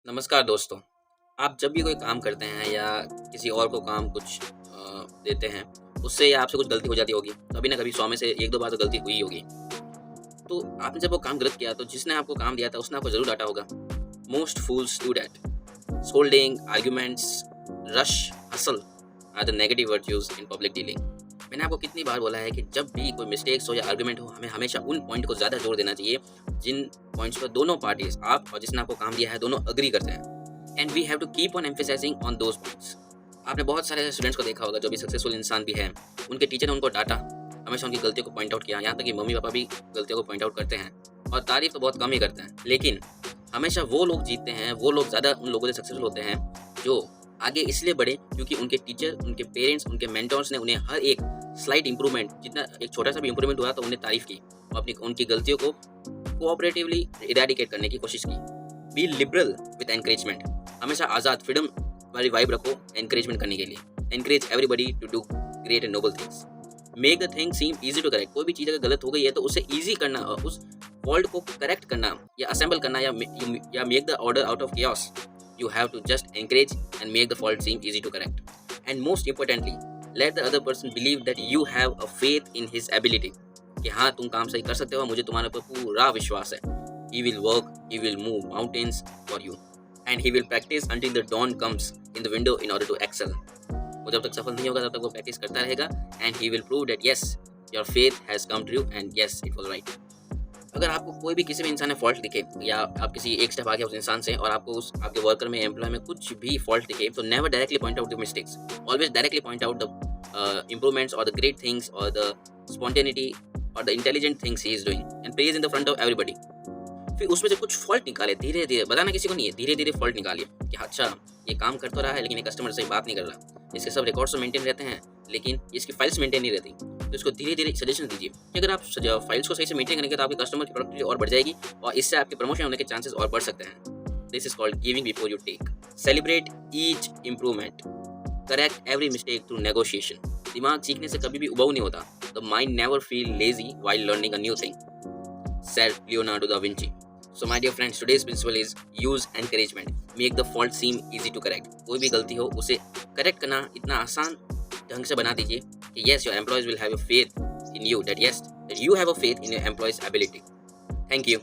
नमस्कार दोस्तों। आप जब भी कोई काम करते हैं या किसी और को काम कुछ देते हैं, उससे या आपसे कुछ गलती हो जाती होगी। कभी ना कभी 100 में से 1-2 बार तो गलती हुई होगी। तो आपने जब वो काम गलत किया तो जिसने आपको काम दिया था उसने आपको ज़रूर डाँटा होगा। Most fools do that. Scolding, arguments, rush, hustle are the negative virtues in public dealing. मैंने आपको कितनी बार बोला है कि जब भी कोई मिस्टेक्स हो या आर्गुमेंट हो, हमें हमेशा उन पॉइंट को ज़्यादा जोर देना चाहिए, जिन पॉइंट्स पर दोनों पार्टीज़, आप और जिसने आपको काम दिया है, दोनों एग्री करते हैं। And we have to keep on emphasizing on those points. आपने बहुत सारे स्टूडेंट्स को देखा होगा जो भी सक्सेसफुल इंसान भी है, उनके टीचर ने उनको डांटा, हमेशा उनकी गलतियों को पॉइंट आउट किया, यहाँ तक कि मम्मी पापा भी गलतियों को पॉइंट आउट करते हैं और तारीफ तो बहुत कम ही करते हैं। लेकिन हमेशा वो लोग जीतते हैं, वो लोग ज़्यादा उन लोगों से सक्सेसफुल होते हैं जो आगे इसलिए बढ़े क्योंकि उनके टीचर, उनके पेरेंट्स, उनके मेंटर्स ने उन्हें हर एक स्लाइट इंप्रूवमेंट, जितना एक छोटा सा भी इंप्रूवमेंट हुआ तो उन्हें तारीफ की और अपनी उनकी गलतियों को कोऑपरेटिवली इरेडिकेट करने की कोशिश की। Be liberal with encouragement. हमेशा आज़ाद, फ्रीडम वाली वाइब रखो एनकरेजमेंट करने के लिए। Encourage everybody to do great and noble things. Make the thing seem easy to correct. कोई भी चीज़ अगर गलत हो गई है तो उसे ईजी करना और उस फॉल्ट को करेक्ट करना या असेंबल करना या make the order out of chaos. You have to just encourage and make the fault seem easy to correct. And most importantly, let the other person believe that you have a faith in his ability. कि हाँ, तुम काम सही कर सकते हो, मुझे तुम्हारे पर पूरा विश्वास है। He will work, he will move mountains for you, and he will practice until the dawn comes in the window in order to excel. वो जब तक सफल नहीं होगा तब तक वो प्रैक्टिस करता रहेगा, and he will prove that yes, your faith has come true and yes, it was right. अगर आपको कोई भी किसी भी इंसान में फॉल्ट दिखे या आप किसी एक स्टेप आगे उस इंसान से और आपको उस आपके वर्कर में, एम्प्लॉय में कुछ भी फॉल्ट दिखे, तो never directly point out the mistakes. Always directly point out the improvements or the great things or the spontaneity or the intelligent things he is doing and praise in the front of everybody. फिर उसमें से कुछ fault निकाले, धीरे धीरे, बताना किसी को नहीं है, धीरे धीरे फॉल्ट निकालिए कि अच्छा ये काम कर तो रहा है लेकिन ये कस्टमर से बात नहीं कर रहा, इसके सब रिकॉर्ड्स तो मेंटेन रहते हैं लेकिन इसकी फाइल्स मेंटेन नहीं रहती, तो इसको धीरे धीरे सजेशन दीजिए कि अगर आप फाइल्स को सही से मेंटेन करेंगे तो आपके कस्टमर की प्रोडक्टिविटी और बढ़ जाएगी और इससे आपके प्रमोशन होने के चांसेस और बढ़ सकते हैं। This is called giving before you take. Celebrate each improvement. Correct every mistake through negotiation. दिमाग सीखने से कभी भी उबाऊ नहीं होता। The mind never feel lazy while learning a new thing, said Leonardo da Vinci. So my dear friends, today's principle is use encouragement. Make the fault seem easy to correct. कोई भी गलती हो उसे करेक्ट करना इतना आसान ढंग से बना दीजिए कि yes, your employees will have a faith in you, that yes, that you have a faith in your employees' ability. Thank you.